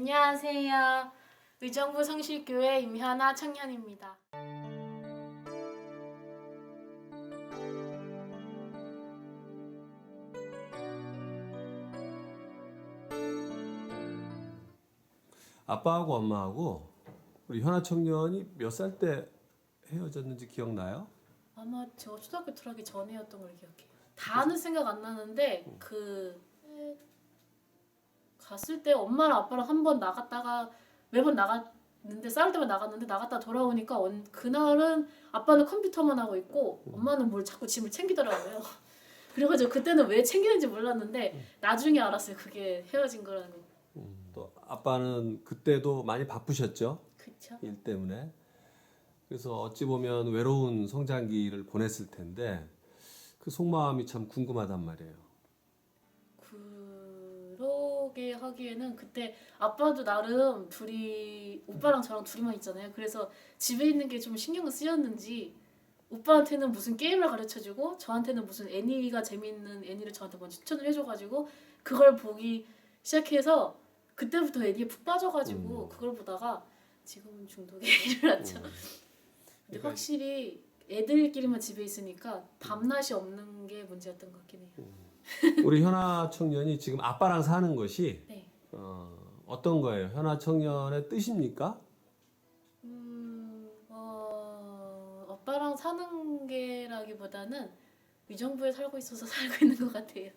안녕하세요. 의정부 성실교회 임현아 청년입니다. 아빠하고 엄마하고 우리 현아 청년이 몇 살 때 헤어졌는지 기억나요? 아마 저 초등학교 들어가기 전이었던 걸 기억해요. 다는 생각 안 나는데 갔을 때 엄마랑 아빠랑 한 번 나갔다가 매번 나갔는데 싸울 때만 나갔는데 나갔다 돌아오니까 그날은 아빠는 컴퓨터만 하고 있고 엄마는 뭘 자꾸 짐을 챙기더라고요. 그래가지고 그때는 왜 챙기는지 몰랐는데 나중에 알았어요. 그게 헤어진 거라는 거. 또 아빠는 그때도 많이 바쁘셨죠? 그쵸? 일 때문에. 그래서 어찌 보면 외로운 성장기를 보냈을 텐데 그 속마음이 참 궁금하단 말이에요. 그러게 하기에는 그때 아빠도 나름 둘이 오빠랑 저랑 둘이만 있잖아요. 그래서 집에 있는 게 좀 신경을 쓰였는지 오빠한테는 무슨 게임을 가르쳐주고 저한테는 무슨 애니가 재밌는 애니를 저한테 먼저 추천을 해줘가지고 그걸 보기 시작해서 그때부터 애니에 푹 빠져가지고 그걸 보다가 지금은 중독에 이르렀죠. 근데 그러니까 확실히 애들끼리만 집에 있으니까 밤낮이 없는 게 문제였던 것 같긴 해요. 우리 현아 청년이 지금 아빠랑 사는 것이 네. 어떤 거예요? 현아 청년의 뜻입니까? 아빠랑 사는 게라기보다는 의정부에 살고 있어서 살고 있는 것 같아요.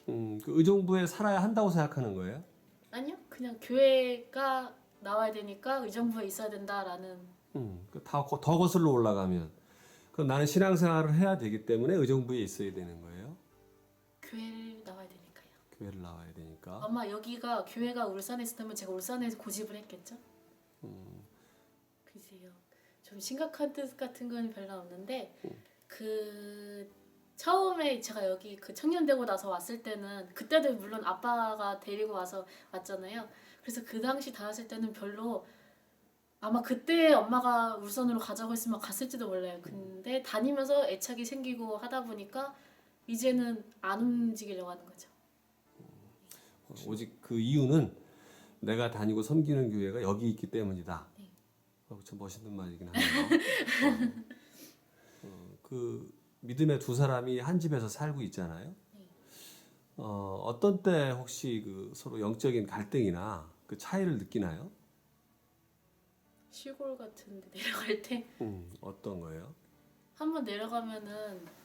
그 의정부에 살아야 한다고 생각하는 거예요? 아니요, 그냥 교회가 나와야 되니까 의정부에 있어야 된다라는. 더 거슬러 올라가면 그럼 나는 신앙생활을 해야 되기 때문에 의정부에 있어야 되는 거예요? 교회를 나와야 되니까요. 교회를 나와야 되니까. 아마 여기가 교회가 울산에 있었다면 제가 울산에서 고집을 했겠죠? 글쎄요. 좀 심각한 뜻 같은 건 별로 없는데 처음에 제가 여기 청년되고 나서 왔을 때는 그때도 물론 아빠가 데리고 와서 왔잖아요. 그래서 그 당시 다 왔을 때는 별로 아마 그때 엄마가 울산으로 가자고 했으면 갔을지도 몰라요. 근데 다니면서 애착이 생기고 하다 보니까 이제는 안 움직이려고 하는 거죠. 오직 그 이유는 내가 다니고 섬기는 교회가 여기 있기 때문이다. 네. 참 멋있는 말이긴 하네요. 그 믿음의 두 사람이 한 집에서 살고 있잖아요. 네. 어떤 때 혹시 그 서로 영적인 갈등이나 그 차이를 느끼나요? 시골 같은 데 내려갈 때 어떤 거예요? 한번 내려가면은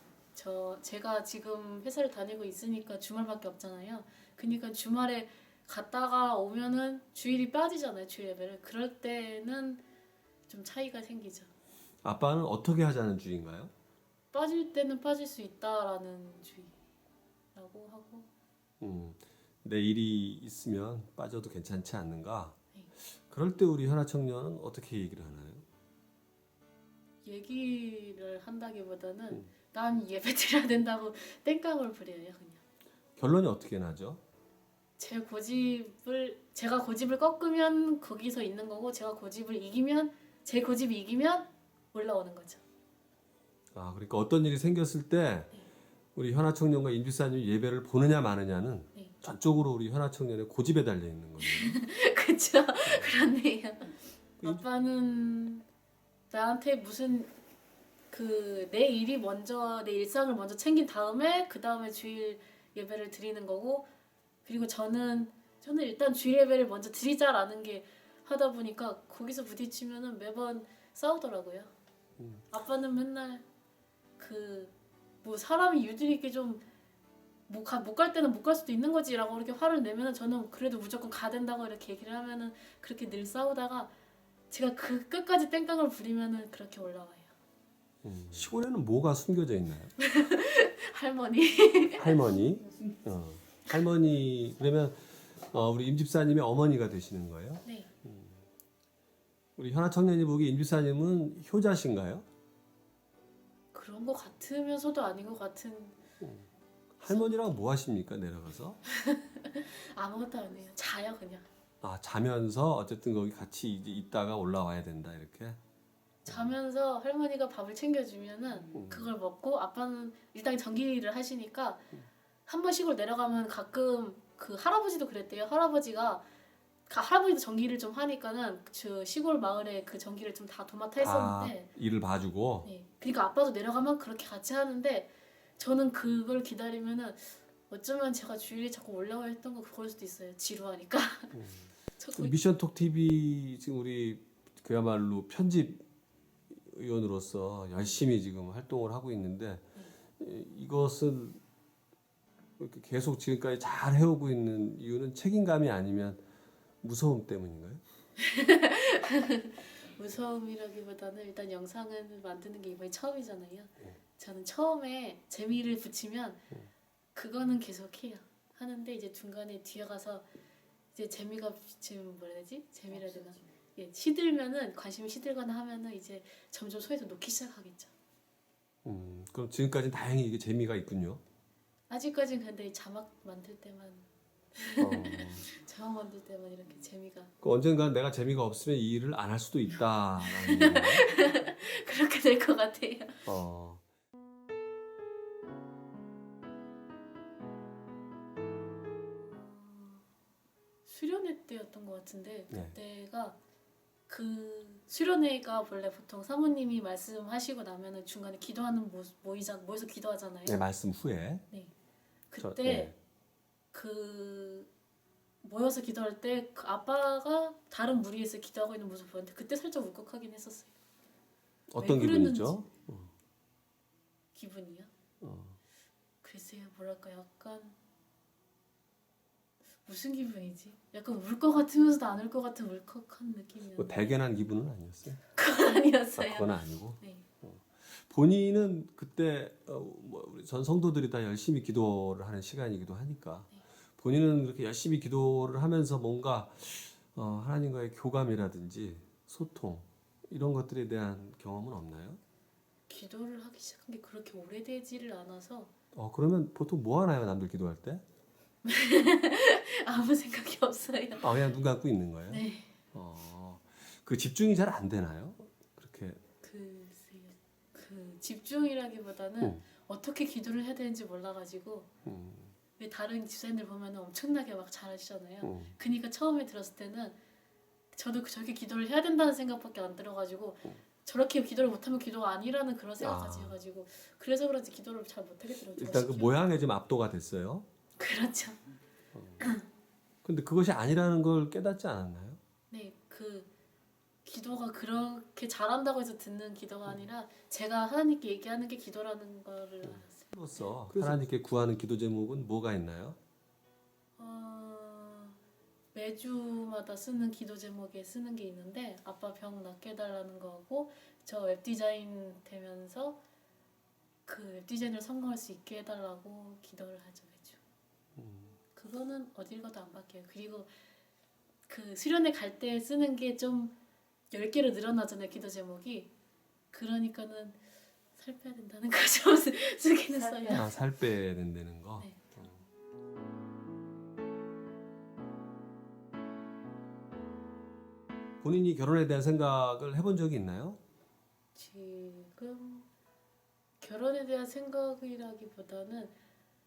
제가 지금 회사를 다니고 있으니까 주말밖에 없잖아요. 그러니까 주말에 갔다가 오면은 주일이 빠지잖아요. 주일 예배를. 그럴 때는 좀 차이가 생기죠. 아빠는 어떻게 하자는 주의인가요? 빠질 때는 빠질 수 있다라는 주의라고 하고. 내 일이 있으면 빠져도 괜찮지 않는가? 네. 그럴 때 우리 현아 청년은 어떻게 얘기를 하나요? 얘기를 한다기보다는 난 예배 드려야 된다고 땡깡을 부려요. 그냥. 결론이 어떻게 나죠? 제가 고집을 꺾으면 거기서 있는 거고 제가 고집을 이기면 제 고집이 이기면 올라오는 거죠. 그러니까 어떤 일이 생겼을 때 우리 현아 청년과 임지사님 예배를 보느냐 마느냐는 네. 전적으로 우리 현아 청년의 고집에 달려 있는 거예요. 그쵸? 그렇네요. 아빠는 나한테 무슨 내 일이 먼저 내 일상을 먼저 챙긴 다음에 그 다음에 주일 예배를 드리는 거고 그리고 저는 일단 주일 예배를 먼저 드리자라는 게 하다 보니까 거기서 부딪히면은 매번 싸우더라고요. 아빠는 맨날 사람이 유들이 있게 좀 못 갈 때는 못 갈 수도 있는 거지라고 이렇게 화를 내면은 저는 그래도 무조건 가야 된다고 이렇게 얘기를 하면은 그렇게 늘 싸우다가 제가 끝까지 땡깡을 부리면은 그렇게 올라와요. 시골에는 뭐가 숨겨져 있나요? 할머니. 할머니. 할머니 그러면 우리 임집사님의 어머니가 되시는 거예요? 네. 우리 현아 청년이 보기 임집사님은 효자신가요? 그런 거 같으면서도 아닌 것 같은. 할머니랑 뭐 하십니까 내려가서? 아무것도 안 해요. 자요 그냥. 자면서 어쨌든 거기 같이 이제 있다가 올라와야 된다 이렇게. 자면서 할머니가 밥을 챙겨주면은 그걸 먹고 아빠는 일단 전기를 하시니까 한 번 시골 내려가면 가끔 할아버지도 그랬대요. 할아버지가 할아버지도 전기를 좀 하니까는 저 시골 마을에 그 전기를 좀 다 도맡아 했었는데 일을 봐주고. 네. 그러니까 아빠도 내려가면 그렇게 같이 하는데 저는 그걸 기다리면은 어쩌면 제가 주일에 자꾸 올라와 했던 거 그럴 수도 있어요. 지루하니까. 자꾸 미션톡 TV 지금 우리 그야말로 편집 위원으로서 열심히 지금 활동을 하고 있는데 이것을 이렇게 계속 지금까지 잘 해오고 있는 이유는 책임감이 아니면 무서움 때문인가요? 무서움이라기보다는 일단 영상을 만드는 게 이번이 처음이잖아요. 저는 처음에 재미를 붙이면 그거는 계속 해요. 하는데 이제 중간에 뒤에 가서 이제 재미가 지금 뭐라 해야 되지? 재미라 해야 되나? 예, 시들면은 관심이 시들거나 하면은 이제 점점 소에서 놓기 시작하겠죠. 그럼 지금까지 다행히 이게 재미가 있군요. 아직까진 근데 자막 만들 때만 어, 자막 만들 때만 이렇게 재미가 그 언젠간 내가 재미가 없으면 이 일을 안 할 수도 있다라는 얘기예요. 그렇게 될 것 같아요. 어, 수련회 때였던 것 같은데 네. 그때가 그 수련회가 원래 보통 사모님이 말씀하시고 나면은 중간에 기도하는 모여서 기도하잖아요. 네, 말씀 후에. 그때 네. 그 모여서 기도할 때 그 아빠가 다른 무리에서 기도하고 있는 모습 보는데 그때 살짝 울컥하긴 했었어요. 어떤 왜 그랬는지. 기분이죠? 기분이요? 어. 글쎄요, 뭐랄까 약간 무슨 기분이지? 약간 울 것 같으면서도 안 울 것 같은 울컥한 뭐 느낌이었는데 대견한 기분은 아니었어요? 그건 아니었어요. 그건 아니고. 네. 본인은 그때 뭐 우리 전 성도들이 다 열심히 기도를 하는 시간이기도 하니까 본인은 그렇게 열심히 기도를 하면서 뭔가 하나님과의 교감이라든지 소통 이런 것들에 대한 경험은 없나요? 기도를 하기 시작한 게 그렇게 오래되지를 않아서 그러면 보통 뭐 하나요? 남들 기도할 때? 아무 생각이 없어요. 그냥 눈 감고 있는 거예요? 네. 그 집중이 잘 안 되나요? 그렇게. 글쎄요. 그 집중이라기보다는 어떻게 기도를 해야 되는지 몰라가지고 왜 다른 집사님들 보면 엄청나게 막 잘하시잖아요. 그러니까 처음에 들었을 때는 저도 저렇게 기도를 해야 된다는 생각밖에 안 들어가지고 저렇게 기도를 못하면 기도가 아니라는 그런 생각까지 해가지고 그래서 그런지 기도를 잘 못하겠더라고요. 일단 그 모양에 좀 압도가 됐어요. 그렇죠. 근데 그것이 아니라는 걸 깨닫지 않았나요? 네, 그 기도가 그렇게 잘한다고 해서 듣는 기도가 아니라 제가 하나님께 얘기하는 게 기도라는 거를 알았어요. 그래서 하나님께 구하는 기도 제목은 뭐가 있나요? 매주마다 쓰는 기도 제목에 쓰는 게 있는데 아빠 병 낫게 해달라는 거고 저 웹디자인 되면서 그 웹디자인을 성공할 수 있게 해달라고 기도를 하죠 매주. 그거는 어딜 가도 안 바뀌어요. 그리고 그 수련회 갈 때 쓰는 게 좀 10개로 늘어나잖아요 기도 제목이. 그러니까는 살 빼야 된다는 거 좀 쓰기는 써요. 살 빼야 된다는 거. 네. 본인이 결혼에 대한 생각을 해본 적이 있나요? 지금 결혼에 대한 생각이라기보다는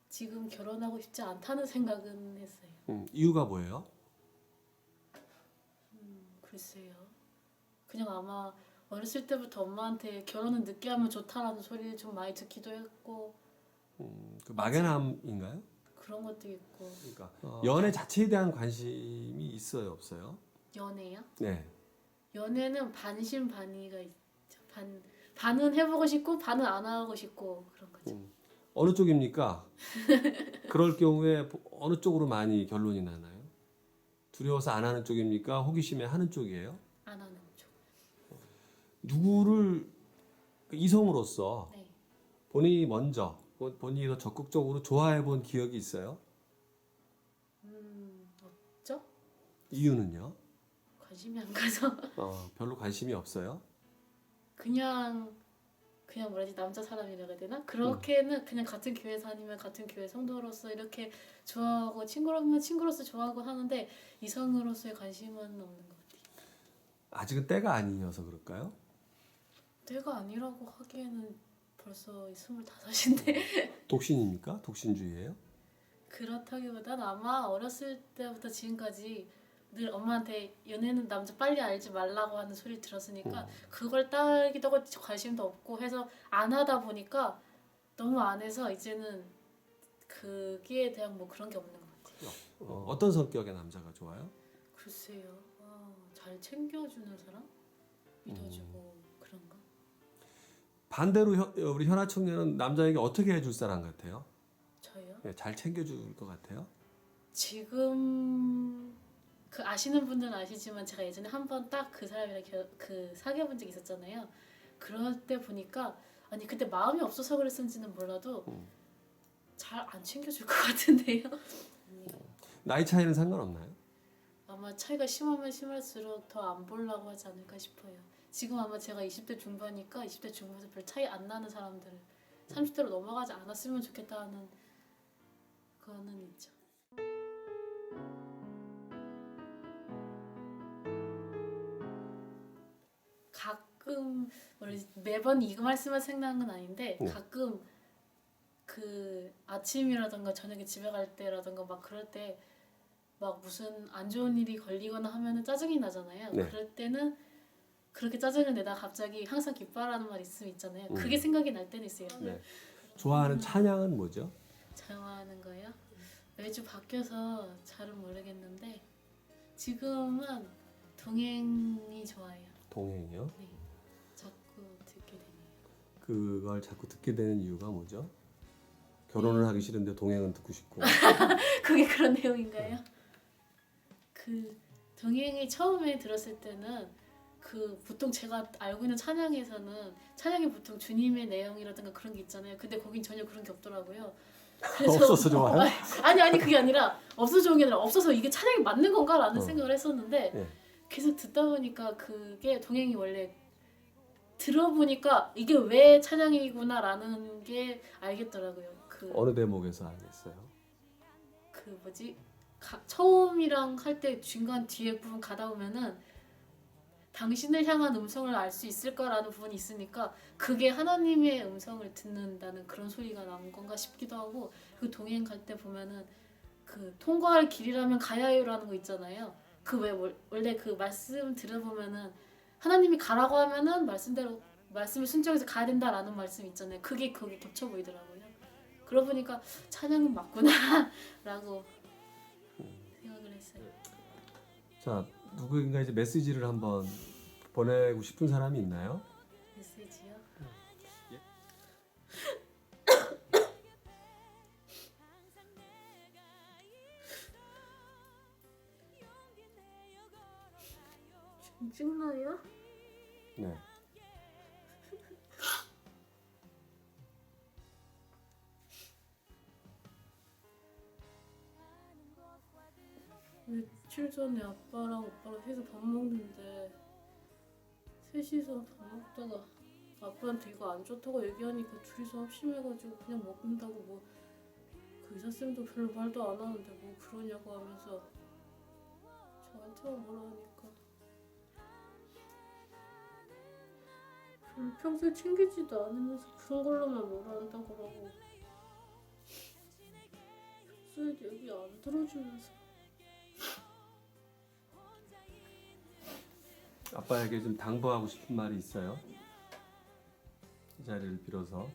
지금 결혼하고 싶지 않다는 생각은 했어요. 이유가 뭐예요? 글쎄요. 그냥 아마 어렸을 때부터 엄마한테 결혼은 늦게 하면 좋다라는 소리를 좀 많이 듣기도 했고 그 막연함인가요? 그런 것도 있고. 그러니까 연애 자체에 대한 관심이 있어요, 없어요? 연애요? 네. 연애는 반신반의가 있죠. 반은 해보고 싶고 반은 안 하고 싶고 그런 거죠. 어느 쪽입니까? 그럴 경우에 어느 쪽으로 많이 결론이 나나요? 두려워서 안 하는 쪽입니까? 호기심에 하는 쪽이에요? 안 하는 쪽. 누구를 이성으로서 네. 본인이 먼저 본인이 더 적극적으로 좋아해 본 기억이 있어요? 없죠? 이유는요? 관심이 안 가서 별로 관심이 없어요? 그냥 뭐라지 남자 사람이라고 해야 되나? 그렇게는 그냥 같은 교회 다니면 같은 교회 성도로서 이렇게 좋아하고 친구라면 친구로서 좋아하고 하는데 이성으로서의 관심은 없는 것 같아요. 아직은 때가 아니어서 그럴까요? 때가 아니라고 하기에는 벌써 25인데 독신입니까? 독신주의예요? 그렇다기보단 아마 어렸을 때부터 지금까지 늘 엄마한테 연애는 남자 빨리 알지 말라고 하는 소리 들었으니까 그걸 따르기도 하고 관심도 없고 해서 안 하다 보니까 너무 안 해서 이제는 그기에 대한 뭐 그런 게 없는 것 같아요. 어떤 성격의 남자가 좋아요? 글쎄요. 잘 챙겨주는 사람? 믿어주고 그런가? 반대로 우리 현아 청년은 남자에게 어떻게 해줄 사람 같아요? 저요? 네, 잘 챙겨줄 것 같아요? 지금 그 아시는 분들은 아시지만 제가 예전에 한 번 딱 그 사람이랑 그 사귀어 본 적이 있었잖아요. 그럴 때 보니까 아니 그때 마음이 없어서 그랬는지는 몰라도 잘 안 챙겨줄 것 같은데요. 나이 차이는 상관없나요? 아마 차이가 심하면 심할수록 더 안 보려고 하지 않을까 싶어요. 지금 아마 제가 20대 중반이니까 20대 중반에서 별 차이 안 나는 사람들을 30대로 넘어가지 않았으면 좋겠다는 거는 있죠. 가끔 매번 이거 말씀만 생각한 건 아닌데 가끔 그 아침이라던가 저녁에 집에 갈 때라던가 막 그럴 때 막 무슨 안 좋은 일이 걸리거나 하면은 짜증이 나잖아요. 네. 그럴 때는 그렇게 짜증을 내다가 갑자기 항상 기뻐하라는 말 있잖아요. 그게 생각이 날 때는 있어요. 네. 좋아하는 찬양은 뭐죠? 좋아하는 거요? 매주 바뀌어서 잘은 모르겠는데 지금은 동행이 좋아요. 동행이요? 네, 자꾸 듣게 되네요. 그걸 자꾸 듣게 되는 이유가 뭐죠? 결혼을 하기 싫은데 동행은 듣고 싶고. 그게 그런 내용인가요? 그 동행이 처음에 들었을 때는 그 보통 제가 알고 있는 찬양에서는 찬양이 보통 주님의 내용이라든가 그런 게 있잖아요. 근데 거긴 전혀 그런 게 없더라고요. 없어서 좋아요? 아니 그게 아니라 없어서 좋은 게 아니라 없어서 이게 찬양이 맞는 건가라는 생각을 했었는데 네. 계속 듣다 보니까 그게 동행이 원래 들어보니까 이게 왜 찬양이구나라는 게 알겠더라고요. 어느 대목에서 알겠어요? 그 뭐지? 처음이랑 할 때 중간 뒤에 부분 가다 보면은 당신을 향한 음성을 알 수 있을까라는 부분이 있으니까 그게 하나님의 음성을 듣는다는 그런 소리가 나온 건가 싶기도 하고 그 동행 갈 때 보면은 그 통과할 길이라면 가야요라는 거 있잖아요. 그 왜 원래 그 말씀 들어보면은 하나님이 가라고 하면은 말씀대로 말씀을 순종해서 가야 된다라는 말씀 있잖아요. 그게 거기 겹쳐 보이더라고요. 그러고 보니까 찬양은 맞구나라고 생각을 했어요. 자, 누구인가 이제 메시지를 한번 보내고 싶은 사람이 있나요? 메시지요? 지금 찍나요? 네. 며칠 전에 아빠랑 오빠랑 셋이서 밥 먹는데 셋이서 밥 먹다가 아빠한테 이거 안 좋다고 얘기하니까 둘이서 합심해가지고 그냥 먹는다고 뭐 그 의사쌤도 별로 말도 안 하는데 뭐 그러냐고 하면서 저한테만 뭐라 하니까 별로 평소에 챙기지도 않으면서 그런 걸로만 뭐라 한다고 그러고 평소에 얘기 안 들어주면서 아빠에게 좀 당부하고 싶은 말이 있어요? 이 자리를 빌어서.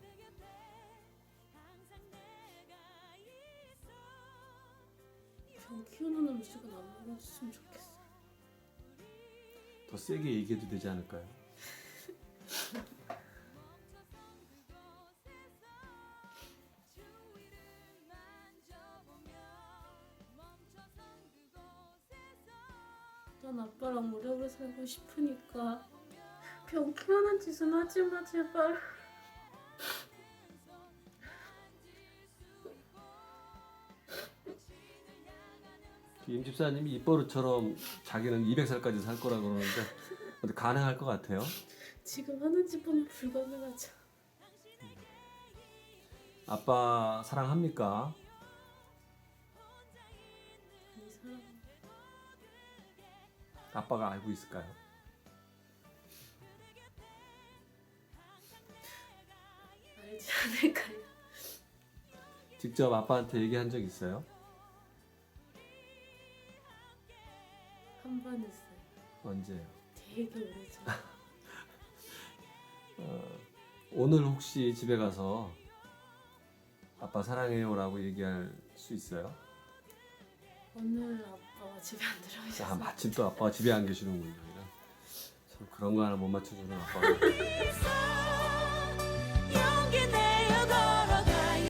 병 키우는 음식은 안 먹었으면 좋겠어. 더 세게 얘기해도 되지 않을까요? 난 아빠랑 오래오래 살고 싶으니까 병 키우는 짓은 하지 마 제발. 임 집사님이 입버릇처럼 자기는 200살까지 살 거라 그러는데 근데 가능할 것 같아요? 지금 하는 짓 보면 불가능하죠. 아빠 사랑합니까? 이 사람 아빠가 알고 있을까요? 알지 않을까요? 직접 아빠한테 얘기한 적 있어요? 언제요? 되게 오래죠. 오늘 혹시 집에 가서 아빠 사랑해요라고 얘기할 수 있어요? 오늘 아빠가 집에 안 들어오셔서. 마침 또 아빠가 집에 안 계시는군요. 참 그런 거 하나 못 맞춰주는 아빠가.